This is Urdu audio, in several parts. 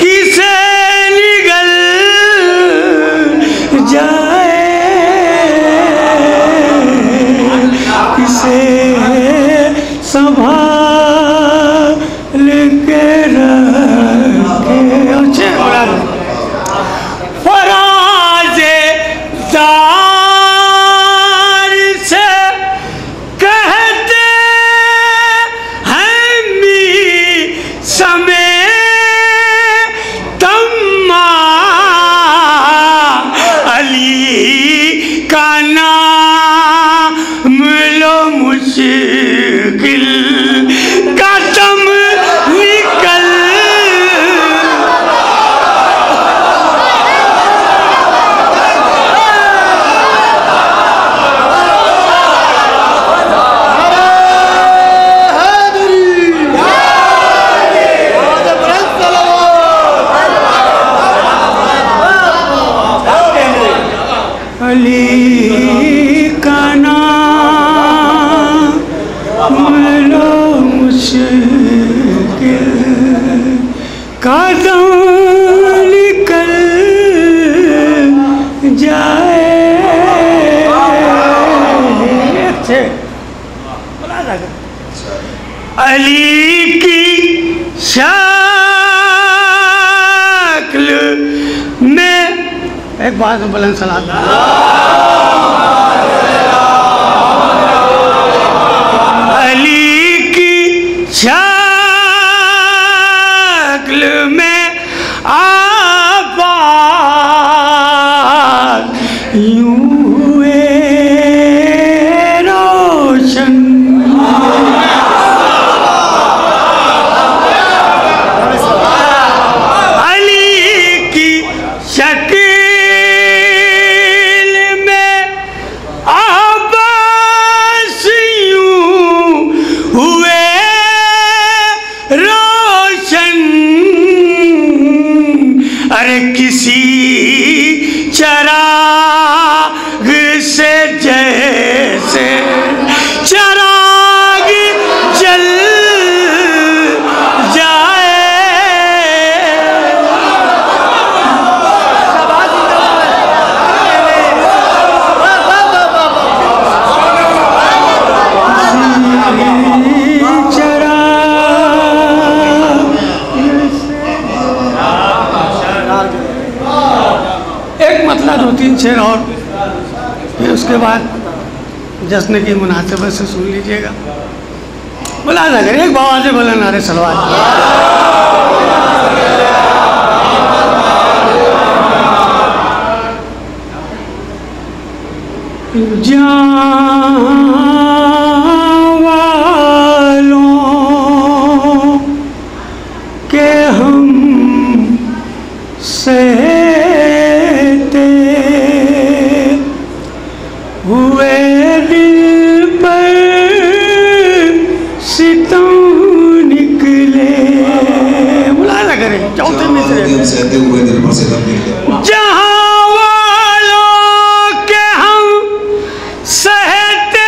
کسے نگل جائے کسے سنبھال کے رکھے اچھے فراز دار سے کہتے ہیں می سمے تما علی کا نام لو مشکل کا تم نکل علی کا نام لو مشکل قدم نکل جائے علی کی شکل میں ایک بات بلند سلام علی کی شکل میں آباد یوں ہوئے روشن علی کی شکل کسی چراغ سے جیسے چراغ جل جائے مطلب دو تین شعر اور پھر اس کے بعد جشن کی مناسبت سے سن لیجئے گا ملاحظہ کریں ایک بآواز بلند نعرہ صلوات جان والوں کہ ہم سہتے ہوئے دل پر ستم نکلے ملاحظہ کریں چوتھے مصرے جہاں والوں کے ہم سہتے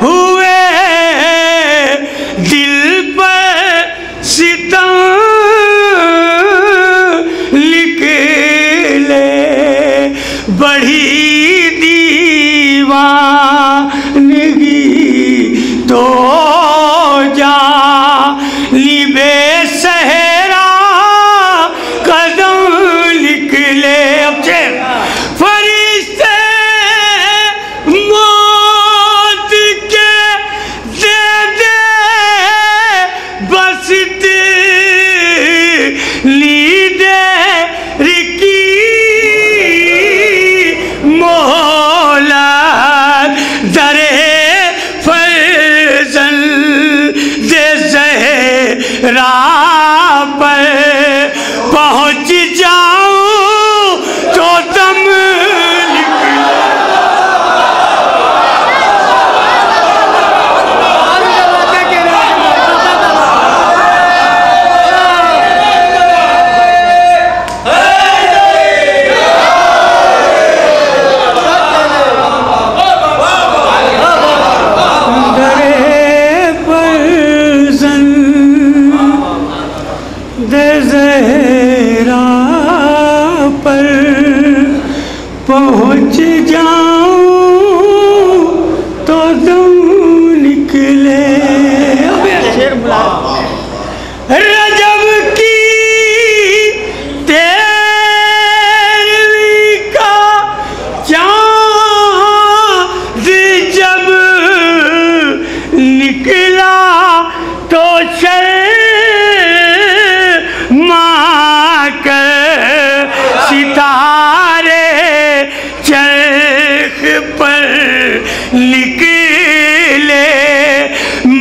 ہوئے دل پر ستم بڑھی دیوانگی تو جانب صحرا قدم نکلے اب فرشتے موت کے دے دے بس لیدے رکی مولاد درے فرزن دے زہرا پر پہنچ جاؤں تو دم زہرا پر پہنچ جاؤں تو دم نکلے. اب یہ شعر بلا رجب کی تیرہویں کا چاند جب نکلا تو شرما کر ستارے چرخ پر نکلے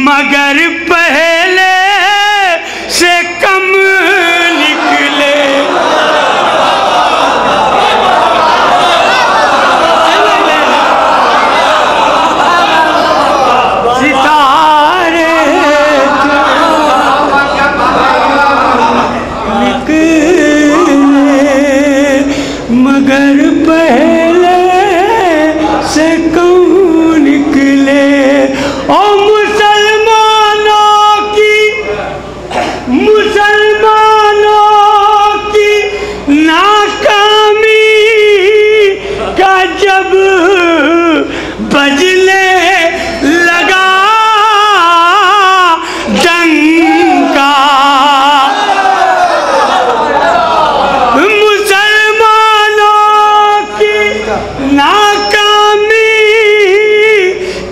مگر پہلے سے کم نکلے. ستارے نکلے مگر پہلے سے کم نکلے. او مسلمانوں کی ناکامی کا جب بجنے لگا ڈنکا. مسلمانوں کی ناکامی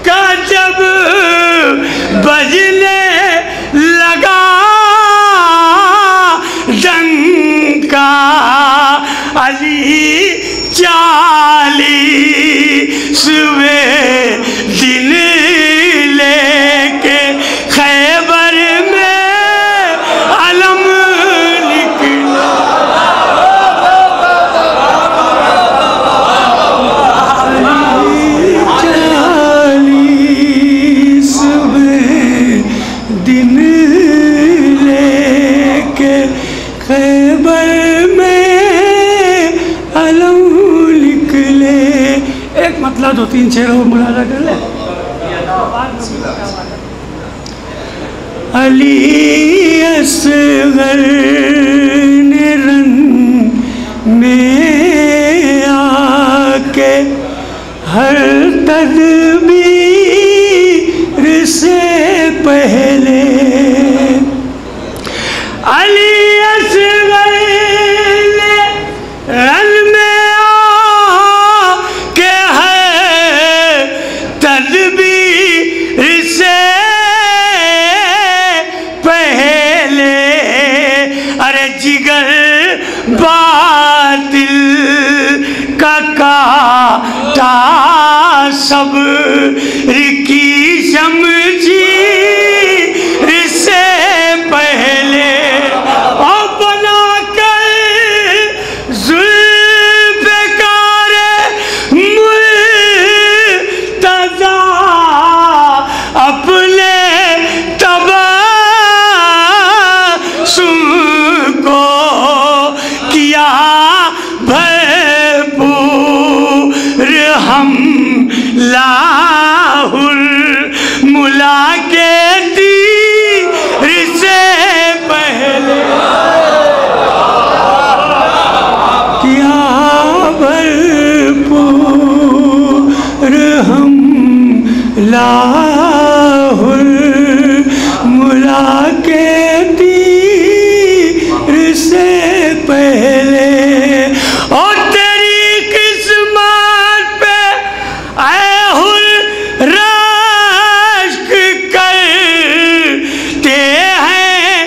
کا جب بجنے لگا ڈنکا علی 40ویں دن لے کے خیبر میں علم نکلا. 40ویں دن لے کے خیبر میں علم نکلے. ایک مطلب 2-3 شعر اور ملاحظہ کر لیں. علی اصغر نے رن میں آ کے ہر تدبیر سے پہلے علی اصغر نے رن میں آ کے ہر تدبیر سے پہلے ارے جگر باطل کا کاٹا صبر کی سمجھی سے پہلے اور بنا کر ذوالفقار مرتضیٰ اپنے تبسم کو کیا بھرپور ہم لاہور ملا کے تیر سے پہلے کیا بھرپور ہم لاہور ملا کے تیر سے پہلے. اور تیری قسمت پہ اے رشک کرتے ہیں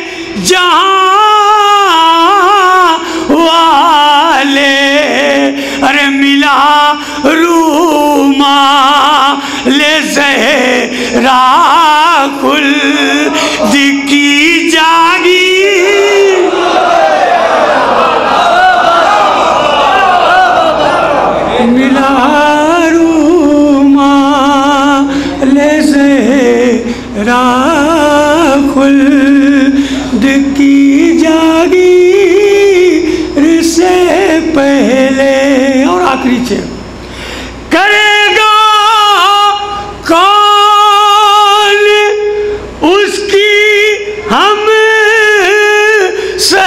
جہاں والے ارے ملا روما لے زہرا خلد کی جاگی ملا روما لے زہرا خلد کی جاگیر سے پہلے. اور آخری شعر کرے گا کون اس کی ہم سے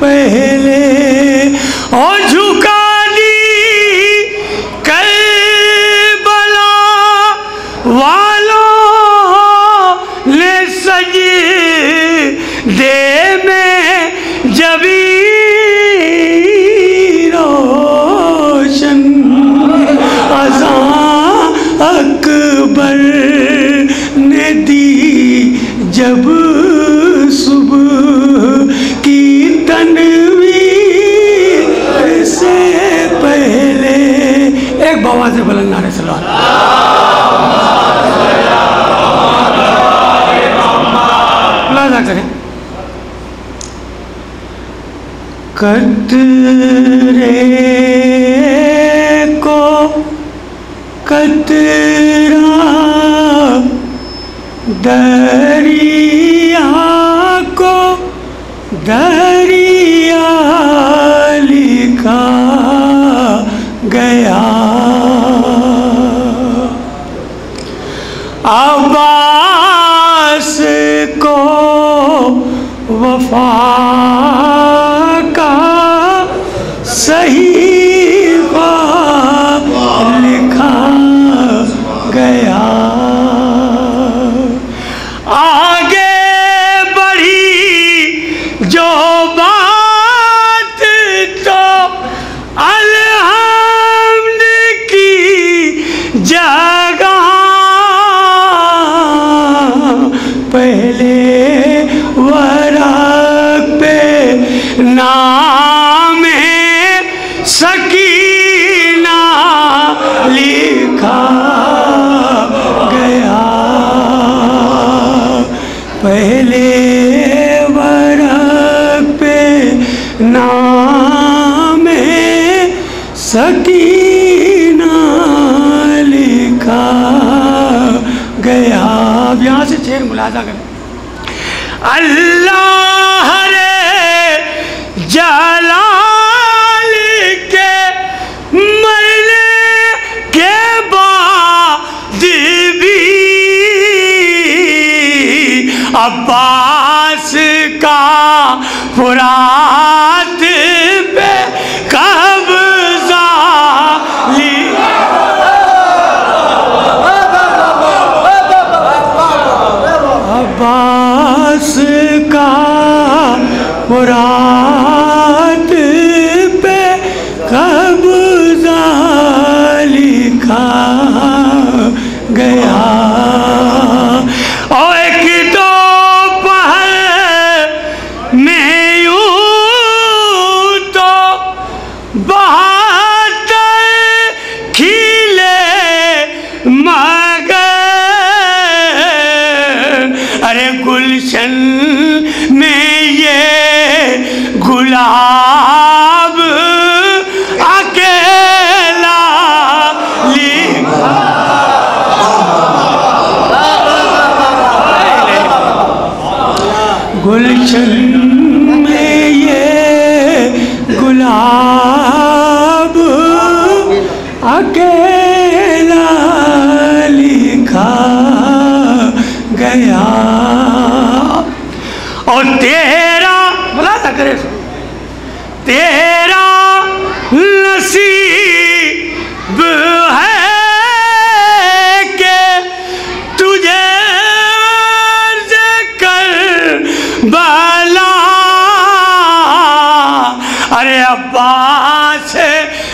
پہلے اور جھکا دی کربلا والوں نے سجدے میں جبیں روشن اذان اکبر نے دی جب صبح کی تنویر سے پہلے ایک بآواز بلند نعرہ صلوات ملاحظہ کریں قطرے کو قطرہ دریا کو دریا لکھا گیا عباس کو وفا کا صحیفہ لکھا گیا آگے بڑھی جو بات تو الحمد کی جگہ پہلے ورق پہ نام سکینہ لکھا گیا پہلے ورق پہ نام سکینہ لکھا گیا اب یہاں سے شعر ملاحظہ کریں اللہ رے جلال کے مرنے کے بعد بھی عباس کا فرات پہ قبضہ عباس کا فرات پہ قبضہ لکھا گیا اور ایک دو پہر میں یوں تو 72 کھیلے مگر ارے گلشن میں یہ گلاب اکیلا لکھا گلشن میں یہ گلاب اکیلا لکھا گیا اور تیرا ملاحظہ کرے تیرا نصیب ہے کہ تجھے عرض کر بالا ارے عباس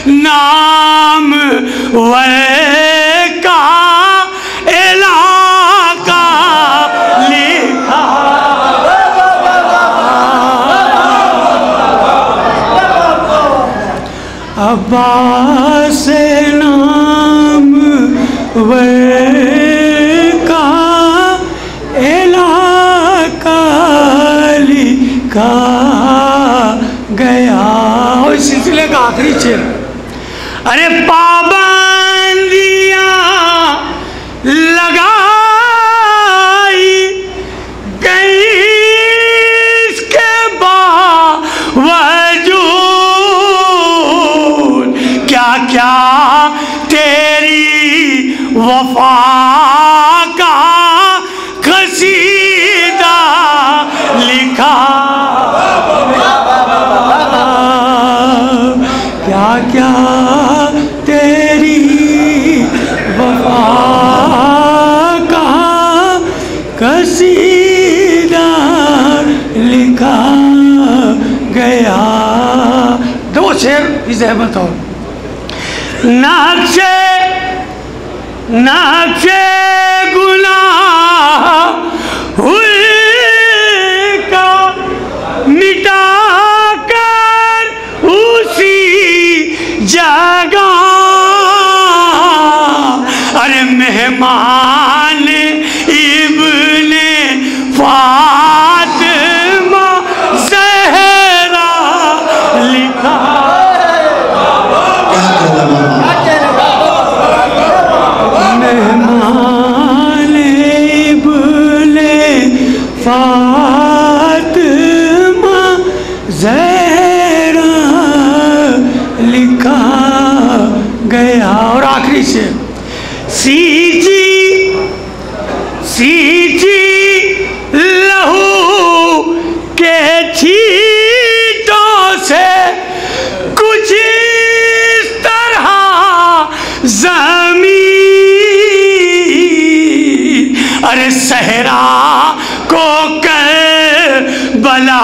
نام ور کا علاقہ لکھا عباس نام ارے پابندیاں لگائی گئی اس کے باوجود، کیا کیا تیری وفا کا قصیدہ لکھا، کیا کیا تیری وفا کا قصیدہ لکھا گیا۔ دو شعر کی زحمت ہو۔ نقش گناہ کا مٹا کر اسی جگہ، ارے مہمان ابن فاطمہ زہرا لکھا، مہمان ابن فاطمہ زہرا لکھا گیا۔ اور آخری سے سیچی لہو کے چھینٹوں سے کچھ اس طرح زمین، ارے صحرا کو کربلا